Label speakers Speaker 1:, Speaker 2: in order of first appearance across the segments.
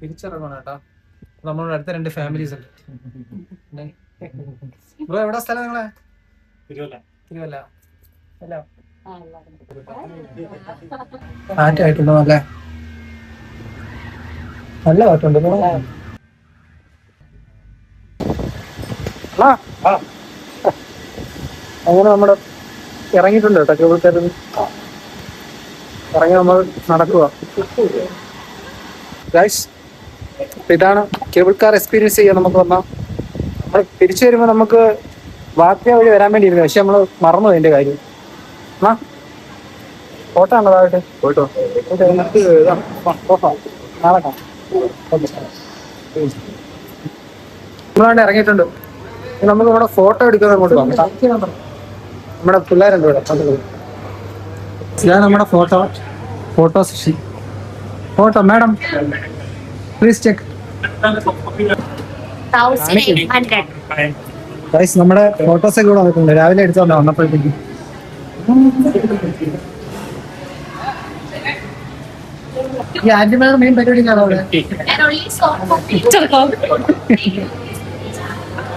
Speaker 1: തിരിച്ചിറങ്ങണം കേട്ടോ. നമ്മുടെ അടുത്ത 2 ഫാമിലീസ് ഉണ്ട്. ബ്രോ എവിടെ സ്ഥലം നിങ്ങളെ? തിരുവല്ല. കാറ്റായിട്ടുണ്ടോ? നല്ല കാറ്റുണ്ട്. അങ്ങനെ നമ്മുടെ ഇറങ്ങിയിട്ടുണ്ട് കേട്ടോ. കേബിൾക്കാരിൽ ഇറങ്ങി നമ്മൾ നടക്കുക. ഗൈസ്, ഇതാണ് കേബിൾ കാർ എക്സ്പീരിയൻസ് ചെയ്യാൻ നമുക്ക് വന്നാൽ. നമ്മൾ തിരിച്ചു വരുമ്പോൾ നമുക്ക് വാക്യ വഴി വരാൻ വേണ്ടി ഇരുന്നു, പക്ഷെ നമ്മൾ മറന്നു അതിന്റെ കാര്യം. ഫോട്ടോ ആണോ താഴോട്ട്? നാളെ കാണാം. നമ്മളവിടെ ഇറങ്ങിയിട്ടുണ്ട്. നമുക്ക് നമ്മുടെ ഫോട്ടോ എടുക്കുന്നത് അങ്ങോട്ട് പോകാം. നമ്മുടെ പിള്ളേരുണ്ട് ഇവിടെ. ഇതാണ് നമ്മുടെ photo session. Photo madam please check. Guys, നമ്മുടെ ഫോട്ടോസൊക്കെ ഇവിടെ വന്നിട്ടുണ്ട്. രാവിലെ എടുത്തോണ്ടോ വന്നപ്പോഴത്തേക്ക്. ഈ ആന്റിമാരുടെ മെയിൻ പരിപാടി കാണാം അവിടെ.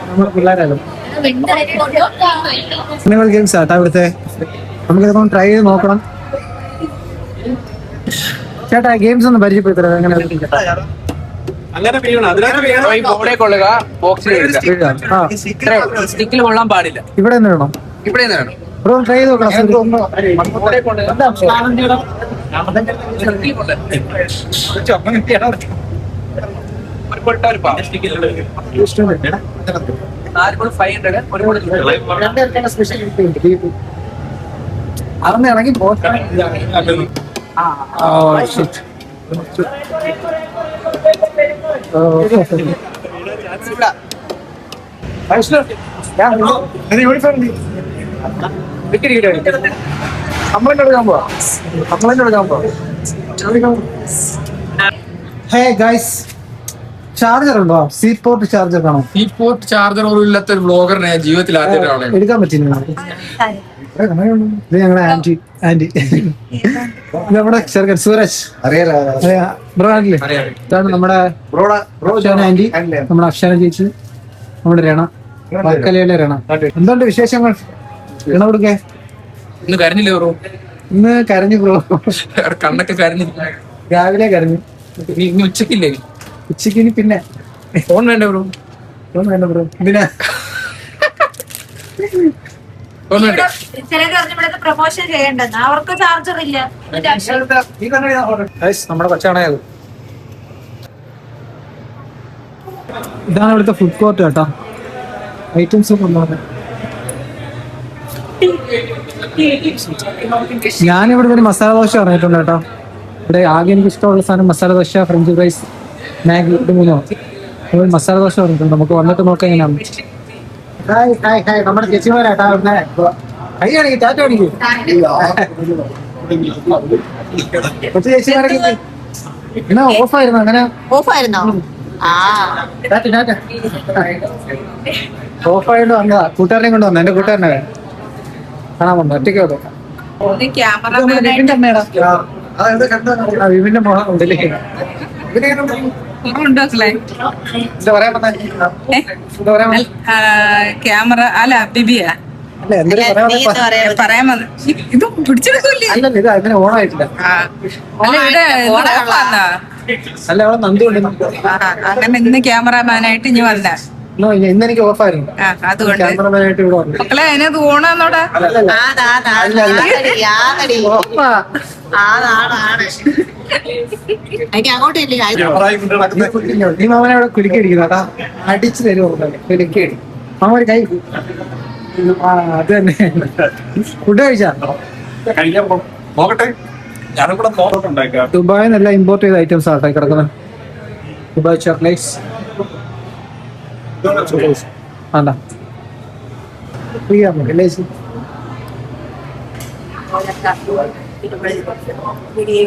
Speaker 1: നമ്മുടെ പിള്ളേരല്ലോ ഗെയിംസ് ആട്ടാ ഇവിടുത്തെ. നമുക്കിതൊന്ന് ട്രൈ ചെയ്ത് നോക്കണം. ചേട്ടാ ഗെയിംസ് ഒന്ന് പരിചയപ്പെടുത്തരാം. എങ്ങനെ
Speaker 2: കൊള്ളുക, സ്റ്റിക്കിൽ കൊള്ളാൻ പാടില്ല.
Speaker 1: ഇവിടെ നിന്ന് വേണം.
Speaker 2: ഇവിടെ നിന്ന് വേണം.
Speaker 1: ഇവിടെ ട്രൈ ചെയ്ത് നോക്കണം. അതൊന്ന് ഇറങ്ങി പോകാൻ. ഹേ ഗൈസ്, ചാർജർ ഉണ്ടോ? സി പോർട്ട് ചാർജർ കാണോ?
Speaker 2: ഈ പോർട്ട് ചാർജർ പോലും ഇല്ലാത്ത ഒരു ബ്ലോഗറിനെ ജീവിതത്തിൽ ആദ്യമായിട്ടാണ്
Speaker 1: എടുക്കാൻ പറ്റില്ല. ഇത് ഞങ്ങളുടെ ആന്റി നമ്മുടെ ചെറുക്കൻ സൂരജ്. ബ്രോ ആണല്ലേ? ഇതാണ് നമ്മുടെ ആന്റി, നമ്മുടെ അക്ഷര ചേച്ചി, നമ്മുടെ രണ, വർക്കലയിലെ രണ. എന്തുകൊണ്ട് വിശേഷങ്ങൾ? രണ കൊടുക്കേ.
Speaker 2: ഇന്ന് കരഞ്ഞില്ലേ ബ്രോ?
Speaker 1: ഇന്ന് കരഞ്ഞു ബ്രോ.
Speaker 2: കണ്ണൊക്കെ കരഞ്ഞു.
Speaker 1: രാവിലെ കരഞ്ഞു.
Speaker 2: ഇനി ഉച്ചക്കില്ലേ?
Speaker 1: ഉച്ചക്ക് ഇനി പിന്നെ
Speaker 2: ഫോൺ വേണ്ട ബ്രോ.
Speaker 1: ഫോൺ വേണ്ട ബ്രോ. പിന്നെ
Speaker 3: പ്രൊമോഷൻ ചെയ്യണ്ടെന്ന് അവർക്ക് ചാർജർ ഇല്ല.
Speaker 1: നമ്മുടെ കൊച്ചാണത്. ഇതാണ് ഇവിടുത്തെ ഫുഡ് കോർട്ട് കേട്ടോ. ഐറ്റംസ് ഒക്കെ ഉണ്ടാകും. ഞാനിവിടെ ഒരു മസാല ദോശ പറഞ്ഞിട്ടുണ്ട് കേട്ടോ. ഇവിടെ ആകെ എനിക്ക് ഇഷ്ടമുള്ള സാധനം masala dosa, French fries, Maggi, ഇത് 3 മസാല ദോശ പറഞ്ഞിട്ടുണ്ട്. നമുക്ക് വന്നിട്ട് നോക്കാം എങ്ങനെയാണ്. നമ്മുടെ ചേച്ചിമാരാട്ടാ. കൈയാണെങ്കിൽ ടാറ്റ കാണിക്കൂ. കൊച്ചു ചേച്ചിമാരൊക്കെ എന്നാ ഓഫായിരുന്നു. അങ്ങനെ ഓഫായിരുന്നോ? ഓഫായിട്ട് വന്നതാ. കൂട്ടുകാരനെയും കൊണ്ട് വന്നു. എന്റെ കൂട്ടുകാരനെ കാണാൻ വന്നു. ഒറ്റയ്ക്ക് വന്നു. വിപിന്റെ മോഹം ഉണ്ടല്ലേ?
Speaker 3: ക്യാമറ അല്ല ബിബിയാ പറയാൻ ഇത് പിടിച്ചെടുക്കൂല്ലേ?
Speaker 1: ഇത് അങ്ങനെ ഓണായിട്ടില്ല. അല്ല അവിടെ നന്ദി.
Speaker 3: അങ്ങനെ ഇന്ന് ക്യാമറമാനായിട്ട് ഇനി വന്ന
Speaker 1: ഇന്ന് എനിക്ക് ഓഫായിരുന്നു.
Speaker 3: അതുകൊണ്ട്
Speaker 1: ക്യാമറമാനായിട്ട് ഇവിടെ വന്നു.
Speaker 3: മക്കളെ അതിനകത്ത് ഓണാന്നോടാ.
Speaker 1: ഈ മാമനെ അവിടെ കുലുക്കിയടിക്കുന്നു കേട്ടാ. അടിച്ചു തരുമോ? കുലുക്കിയടി മാമ ഒരു കൈ. അത് തന്നെ. ഫുഡ് കഴിച്ചാ? ദുബായിൽ നിന്നെല്ലാം ഇമ്പോർട്ട് ചെയ്ത ഐറ്റംസ് ആട്ടെ കിടക്കുന്നത്. ദുബായ് ചോക്ലേറ്റ്സ് ആണ്ടാ ഫ്രീ ആണ്.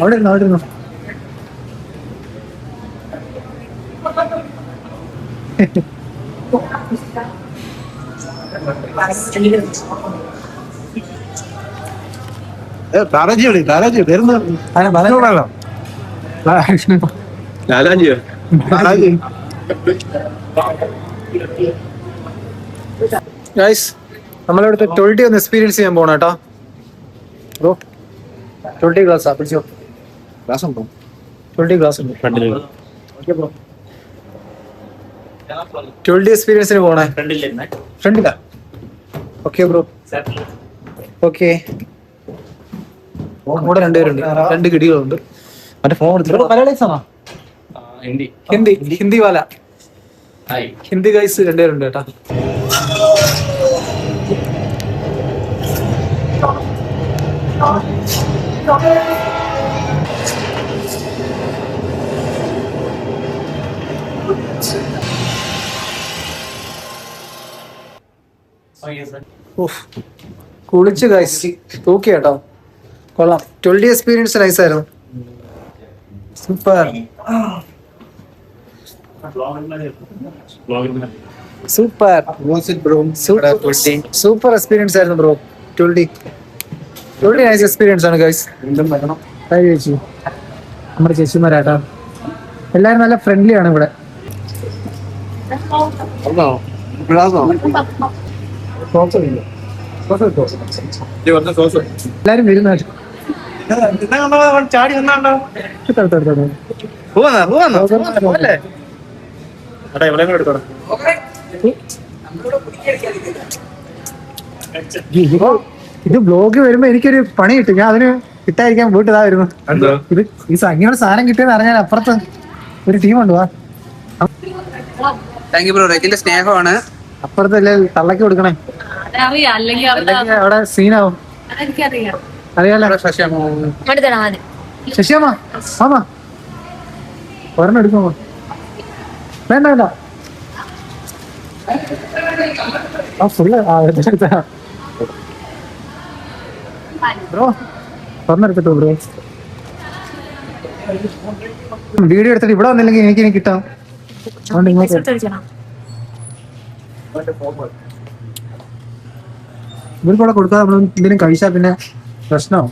Speaker 1: അവിടെ ഇരുന്നു.
Speaker 4: താരാജി വരുന്ന
Speaker 1: ഗൈസ് നമ്മളിവിടുത്തെ 20 ഒന്ന് എക്സ്പീരിയൻസ് ചെയ്യാൻ പോകണം കേട്ടോ. ബ്രോ 20 ഗ്ലാസ്സാ പിടിച്ചോ. ഗ്ലാസ് ഉണ്ടോ? 20 ഗ്ലാസ് ഉണ്ട്. ഓക്കെ ബ്രോ 20 എക്സ്പീരിയൻസിന് പോകണേ. ഫ്രണ്ടില്ല. Okay bro. ഓക്കെ കൂടെ രണ്ടുപേരുണ്ട്, 2 കിടികളുണ്ട്. മറ്റേ ഫോൺ എടുത്തിട്ട് മലയാളീസ് ആണോ? ഹിന്ദി വാല ഹിന്ദി ഗൈസ് 2 പേരുണ്ട് കേട്ടോ. കുളിച്ച് ഗൈസ് തൂക്കി കേട്ടോ. കൊള്ളാം. 20 എക്സ്പീരിയൻസ് നൈസ് ആയിരുന്നു. സൂപ്പർ സൂപ്പർ സൂപ്പർ എക്സ്പീരിയൻസ് ആയിരുന്നു ബ്രോ. 20 നൈസ് എക്സ്പീരിയൻസ് ആണ് ഗൈസ്. ചേച്ചി നമ്മുടെ ചേച്ചിമാരാട്ടോ. എല്ലാരും നല്ല ഫ്രണ്ട്ലി ആണ് ഇവിടെ. എല്ലാരും വരുന്ന ഇത് ബ്ലോഗ് വരുമ്പോ എനിക്കൊരു പണി കിട്ടും. ഞാൻ അതിന് കിട്ടാതിരിക്കാൻ വീട്ടിതാ വരുന്നു. ഇത് ഈ സംഖ്യയുടെ സാധനം കിട്ടിയെന്ന് അറിഞ്ഞാൽ അപ്പുറത്ത് ഒരു ടീമുണ്ട്. വാ
Speaker 4: താങ്ക് യു ബ്രോ. റെക്കിന്റെ സ്നേഹമാണ്.
Speaker 1: അപ്പുറത്തല്ലേ തള്ളക്ക് കൊടുക്കണേ, അല്ലെങ്കിൽ അവിടെ സീനാവും. അറിയാലോ. ശശിയമ്മ ആമാ ഒരെണ്ണം എടുക്കുമോ? വേണ്ട വേണ്ട. ആ ഫുള്ള് ബ്രോ ഒരെണ്ണം എടുത്തിട്ടോ ബ്രോ. വീഡിയോ എടുത്തിട്ട് ഇവിടെ വന്നില്ലെങ്കിൽ എനിക്ക് കിട്ടാം. അതുകൊണ്ട് ഇങ്ങോട്ട് ഇവർക്കൂടെ കൊടുക്കാതെ നമ്മൾ എന്തെങ്കിലും കഴിച്ചാൽ പിന്നെ പ്രശ്നമാവും.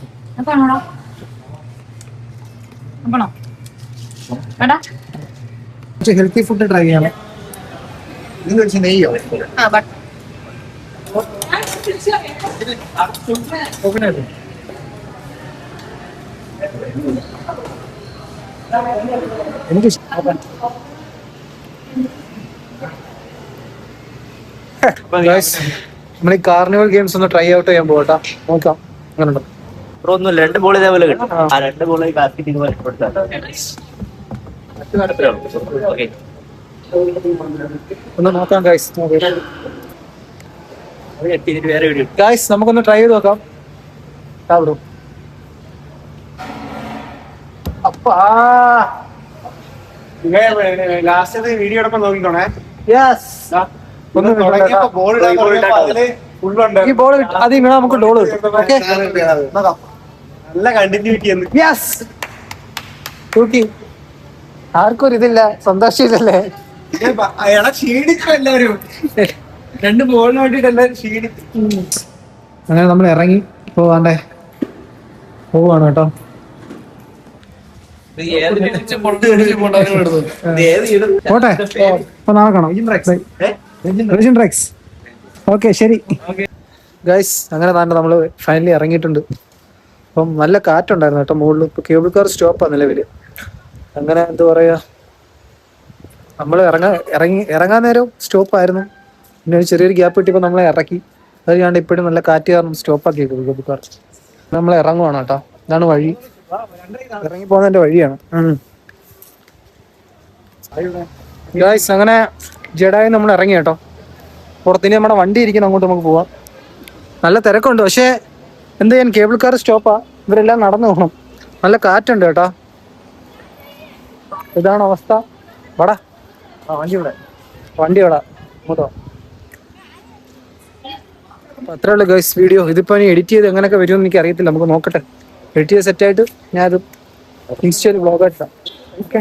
Speaker 1: ഹെൽത്തി ഫുഡ് ട്രൈ ചെയ്യണം. നെയ്യോ എനിക്ക് നമ്മൾ ഈ കാർണിവൽ ഗെയിംസ് ഒന്ന് ട്രൈ ഔട്ട് ചെയ്യാൻ പോകട്ടാ. നോക്കാം അങ്ങനെ ഉണ്ടോ.
Speaker 5: ഒന്നുമില്ല, 2 ബോൾ ഇതേപോലെ കിട്ടും. ആ 2 ബോൾ കാർത്തിക് ഇതുപോലെ കൊടുത്താൽ
Speaker 1: ഒന്ന് നോക്കാം ഗൈസ്.
Speaker 5: വേറെ വീഡിയോ
Speaker 1: ഗൈസ് നമുക്കൊന്ന് ട്രൈ ചെയ്ത് നോക്കാം. ബ്രോ അപ്പാ
Speaker 6: ലാസ്റ്റ് വീഡിയോ എടുക്കാൻ നോക്കിക്കോണേ.
Speaker 1: ഈ ബോൾ അത് വീണാൽ നമുക്ക് ഡോൾ കിട്ടും. ഓക്കെ
Speaker 6: നല്ല കണ്ടിന്യൂറ്റി.
Speaker 1: ആർക്കും ഒരു ഇതില്ല, സന്തോഷമില്ലല്ലേ?
Speaker 6: ക്ഷീണിച്ചു എല്ലാവരും. 2 ബോളിന് വേണ്ടിട്ട് എല്ലാവരും ക്ഷീണിച്ചു.
Speaker 1: അങ്ങനെ നമ്മൾ ഇറങ്ങി പോവാണ്ടേ പോവാണ് കേട്ടോ. പോട്ടെ അപ്പൊ നാളെ കാണാം. ഓക്കെ ശരി ഗൈസ്. അങ്ങനെ തന്നെ നമ്മള് ഫൈനലി ഇറങ്ങിയിട്ടുണ്ട്. അപ്പം നല്ല കാറ്റുണ്ടായിരുന്നു കേട്ടോ മുകളിൽ. ഇപ്പൊ കേബിൾ കാർ സ്റ്റോപ്പാണ് നിലവില്. അങ്ങനെ എന്താ പറയാ, നമ്മൾ ഇറങ്ങാൻ നേരം സ്റ്റോപ്പായിരുന്നു. പിന്നെ ഒരു ചെറിയൊരു ഗ്യാപ്പ് കിട്ടിയപ്പോൾ നമ്മളെ ഇറക്കി. അത് ഞാൻ ഇപ്പോഴും നല്ല കാറ്റ് കാരണം സ്റ്റോപ്പാക്കി കേബിൾ കാർ. നമ്മൾ ഇറങ്ങുവാണ് കേട്ടോ. ഇതാണ് വഴി, ഇറങ്ങി പോകുന്നതിന്റെ വഴിയാണ്. ഗൈസ് അങ്ങനെ ജഡായി നമ്മൾ ഇറങ്ങി കേട്ടോ. പുറത്തിന് നമ്മുടെ വണ്ടി ഇരിക്കുന്ന അങ്ങോട്ട് നമുക്ക് പോവാം. നല്ല തിരക്കുണ്ട്, പക്ഷേ എന്ത് ചെയ്യാൻ, കേബിൾ കാർ സ്റ്റോപ്പാ. ഇവരെല്ലാം നടന്നു പോകണം. നല്ല കാറ്റുണ്ട് കേട്ടോ. ഇതാണ് അവസ്ഥ. വടാ വണ്ടി ഇവിടെ അങ്ങോട്ടോ. അപ്പൊ അത്രേ ഉള്ളൂ ഗൈസ് വീഡിയോ. ഇതിപ്പോ ഇനി എഡിറ്റ് ചെയ്ത് എങ്ങനെയൊക്കെ വരുമെന്ന് എനിക്ക് അറിയത്തില്ല. നമുക്ക് നോക്കട്ടെ. എഡിറ്റ് ചെയ്ത് സെറ്റായിട്ട് ഞാനത് ഇൻസ്റ്റയിൽ വ്ളോഗായിട്ടാണ്. ഓക്കെ